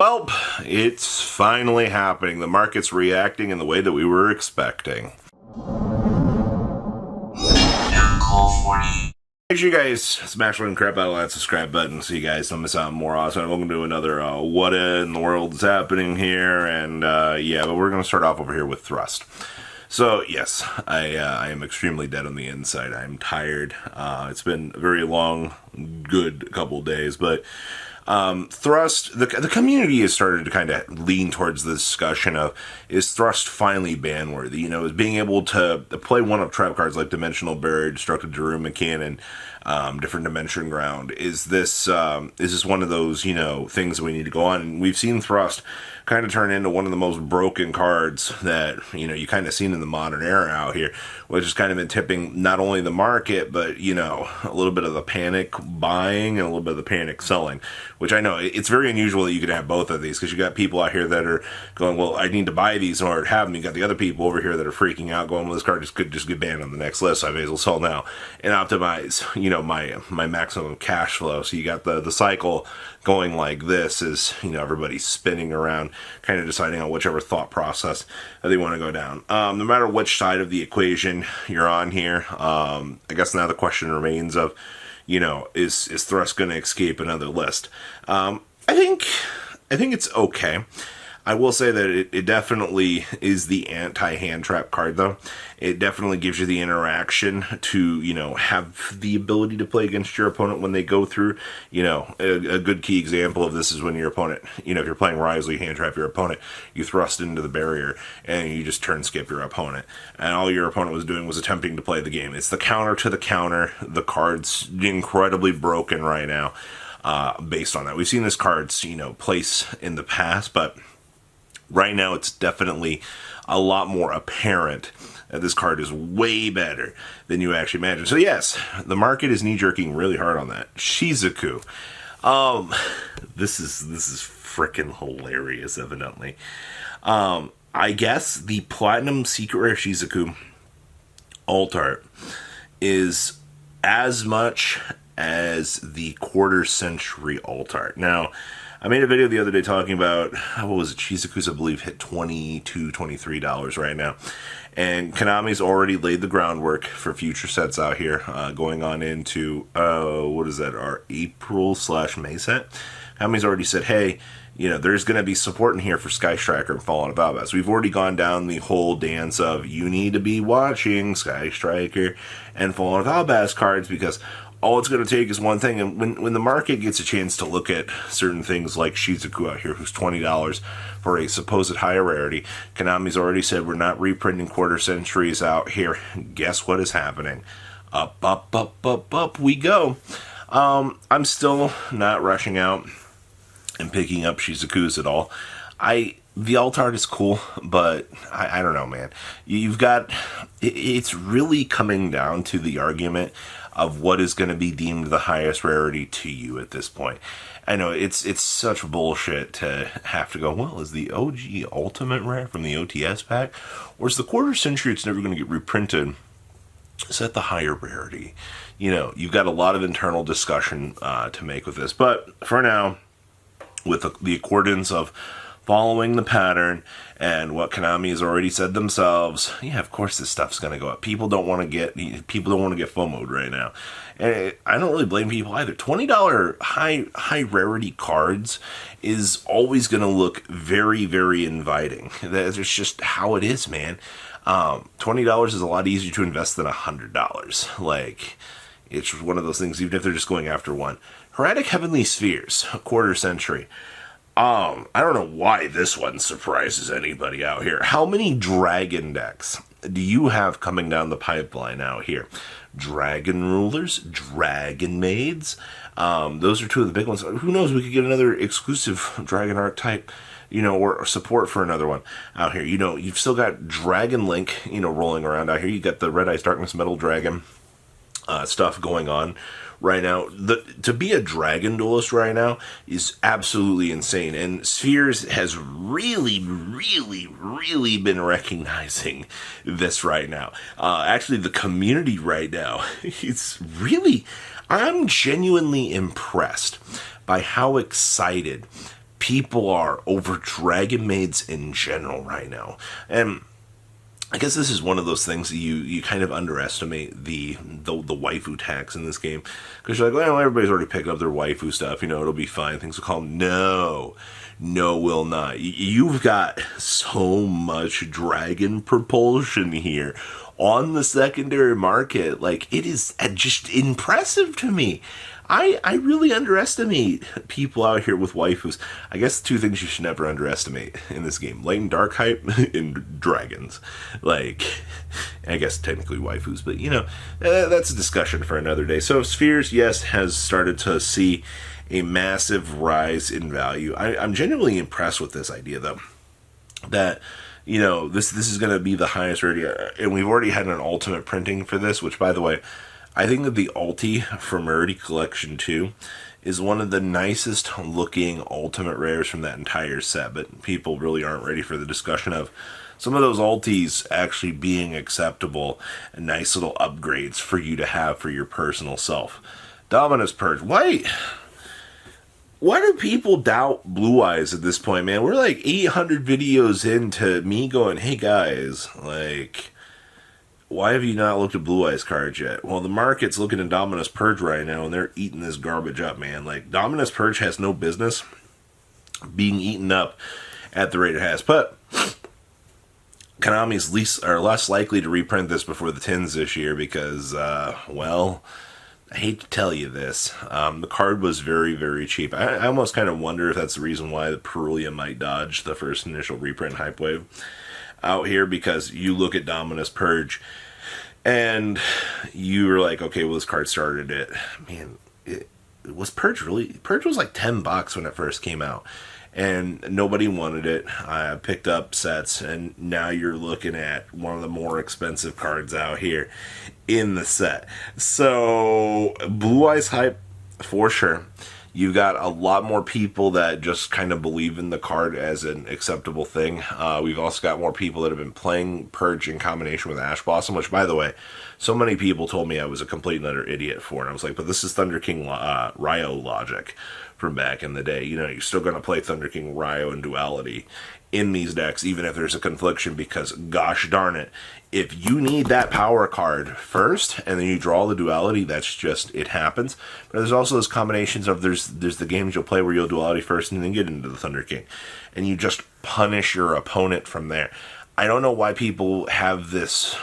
Well, it's finally happening. The market's reacting in the way that we were expecting. Make sure you guys smash one crap out of that subscribe button so you guys don't miss out on more awesome. Welcome to another what in the world is happening here, and yeah, but we're going to start off over here with Thrust. So yes, I am extremely dead on the inside. I'm tired. It's been a very long, good couple days, but Thrust, the community has started to kind of lean towards the discussion of, is Thrust finally ban-worthy? You know, is being able to play one-up trap cards like Dimensional Barrier, Destructive Daruma Cannon, different Dimension Ground. Is this one of those, you know, things that we need to go on? And we've seen Thrust kind of turn into one of the most broken cards that, you know, you kind of seen in the modern era out here, which has kind of been tipping not only the market, but, you know, a little bit of the panic buying and a little bit of the panic selling, which I know it's very unusual that you could have both of these, because you got people out here that are going, well, I need to buy these in order to have them. You got the other people over here that are freaking out going, well, this card could just get banned on the next list, so I may as well sell now and optimize, you know, my maximum cash flow. So you got the cycle going like this, is, you know, everybody's spinning around, kind of deciding on whichever thought process they want to go down. No matter which side of the equation you're on here, I guess now the question remains of, you know, is Thrust going to escape another list? I think it's okay. I will say that it definitely is the anti-hand trap card, though. It definitely gives you the interaction to, you know, have the ability to play against your opponent when they go through. You know, a good key example of this is when your opponent, you know, if you're playing Risley, hand trap your opponent, you thrust into the barrier, and you just turn skip your opponent. And all your opponent was doing was attempting to play the game. It's the counter to the counter. The card's incredibly broken right now based on that. We've seen this card's, you know, place in the past, but right now, it's definitely a lot more apparent that this card is way better than you actually imagine. So yes, the market is knee-jerking really hard on that. Shizuku. This is freaking hilarious, evidently. I guess the Platinum Secret Rare Shizuku alt art is as much as the Quarter Century alt art. Now, I made a video the other day talking about, what was it, Shizuku's, I believe, hit $22, $23 right now. And Konami's already laid the groundwork for future sets out here, going on into, what is that, our April/May set. Konami's already said, hey, you know, there's going to be support in here for Sky Striker and Fallen of Albaz. We've already gone down the whole dance of, you need to be watching Sky Striker and Fallen of Albaz cards, because all it's going to take is one thing. And when the market gets a chance to look at certain things like Shizuku out here, who's $20 for a supposed higher rarity, Konami's already said we're not reprinting Quarter Centuries out here. Guess what is happening? Up, up, up, up, up we go. I'm still not rushing out and picking up Shizuku's at all. The alt art is cool, but I don't know, man. You've got, it's really coming down to the argument of what is going to be deemed the highest rarity to you at this point. I know it's such bullshit to have to go, well, is the OG Ultimate Rare from the OTS pack, or is the Quarter Century it's never going to get reprinted, is that the higher rarity? You know, you've got a lot of internal discussion to make with this, but for now, with the accordance of following the pattern and what Konami has already said themselves, yeah, of course this stuff's going to go up. People don't want to get FOMO'd right now. And I don't really blame people either. $20 high rarity cards is always going to look very, very inviting. That's just how it is, man. $20 is a lot easier to invest than $100. Like, it's one of those things, even if they're just going after one. Heretic Heavenly Spheres, a Quarter Century. I don't know why this one surprises anybody out here. How many dragon decks do you have coming down the pipeline out here? Dragon Rulers, Dragon Maids. Those are two of the big ones. Who knows? We could get another exclusive Dragon archetype, you know, or support for another one out here. You know, you've still got Dragon Link, you know, rolling around out here. You got the Red Eyes Darkness Metal Dragon stuff going on right now. To be a dragon duelist right now is absolutely insane, and Spheres has really been recognizing this right now. Actually, the community right now, it's really, I'm genuinely impressed by how excited people are over Dragon Maids in general right now. And I guess this is one of those things that you kind of underestimate the waifu tax in this game, because you're like, well, everybody's already picked up their waifu stuff, it'll be fine, things will calm. No, will not. You've got so much dragon propulsion here on the secondary market. Like, it is just impressive to me. I really underestimate people out here with waifus. I guess two things you should never underestimate in this game: light and dark hype and dragons. Like, I guess technically waifus, but that's a discussion for another day. So Spheres, yes, has started to see a massive rise in value. I'm genuinely impressed with this idea, though, that this is going to be the highest rarity, and we've already had an ultimate printing for this, which, by the way, I think that the Ulti from Rarity Collection 2 is one of the nicest looking ultimate rares from that entire set, but people really aren't ready for the discussion of some of those ultis actually being acceptable and nice little upgrades for you to have for your personal self. Dominus Purge. Why do people doubt Blue Eyes at this point, man? We're like 800 videos into me going, hey guys, like, why have you not looked at Blue Eyes cards yet? Well, the market's looking at Dominus Purge right now, and they're eating this garbage up, man. Like, Dominus Purge has no business being eaten up at the rate it has. But Konami's less likely to reprint this before the tins this year because, well, I hate to tell you this. The card was very, very cheap. I almost kind of wonder if that's the reason why the Perulia might dodge the first initial reprint hype wave out here, because you look at Dominus Purge and you were like, okay, well, this card started it. Man, was Purge was like $10 when it first came out, and nobody wanted it. I picked up sets, and now you're looking at one of the more expensive cards out here in the set. So Blue Eyes hype for sure. You've got a lot more people that just kind of believe in the card as an acceptable thing. We've also got more people that have been playing Purge in combination with Ash Blossom, which, by the way, so many people told me I was a complete and utter idiot for. And I was like, but this is Thunder King Ryo logic from back in the day. You're still going to play Thunder King Ryo and Duality in these decks, even if there's a confliction, because, gosh darn it, if you need that power card first and then you draw the duality, that's just, it happens. But there's also those combinations of there's the games you'll play where you'll duality first and then get into the Thunder King, and you just punish your opponent from there. I don't know why people have this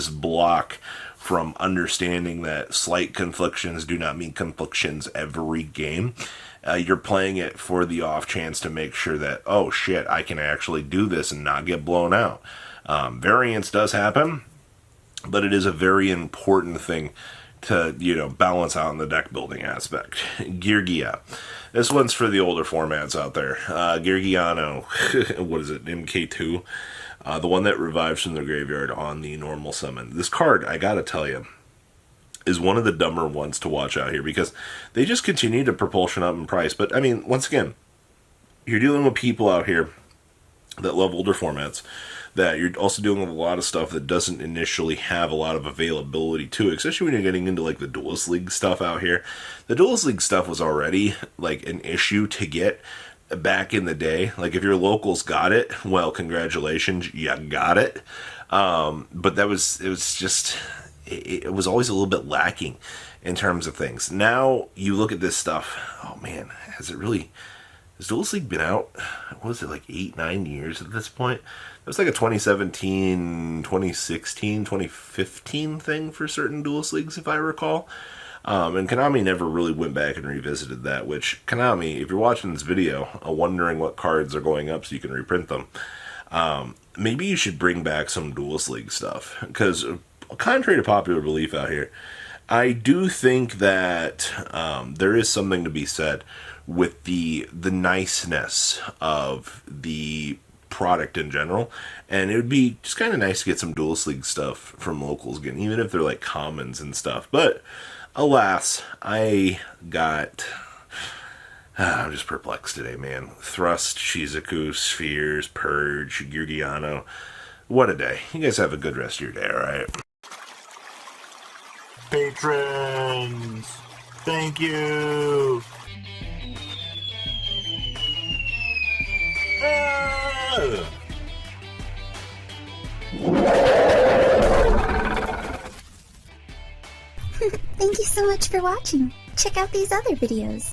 block from understanding that slight conflictions do not mean conflictions every game. You're playing it for the off chance to make sure that, oh shit, I can actually do this and not get blown out. Variance does happen, but it is a very important thing to, balance out in the deck building aspect. Geargia. This one's for the older formats out there. Geargiano, what is it, MK2? The one that revives from the graveyard on the normal summon. This card, I gotta tell you, is one of the dumber ones to watch out here, because they just continue to propulsion up in price. But, I mean, once again, you're dealing with people out here that love older formats, that you're also dealing with a lot of stuff that doesn't initially have a lot of availability to it, especially when you're getting into, like, the Duelist League stuff out here. The Duelist League stuff was already, like, an issue to get back in the day. Like, if your locals got it, well, congratulations, you got it. But it was always a little bit lacking in terms of things. Now, you look at this stuff, oh man, has Duelist League been out, what was it, like 8-9 years at this point? It was like a 2017, 2016, 2015 thing for certain Duelist Leagues, if I recall. And Konami never really went back and revisited that, which, Konami, if you're watching this video, wondering what cards are going up so you can reprint them, maybe you should bring back some Duelist League stuff, because contrary to popular belief out here, I do think that there is something to be said with the niceness of the product in general, and it would be just kind of nice to get some Duelist League stuff from locals again, even if they're like commons and stuff. But alas, I'm just perplexed today, man. Thrust, Shizuku, Spheres, Purge, Geargiano. What a day. You guys have a good rest of your day, alright? Patrons! Thank you! Thank you so much for watching. Check out these other videos.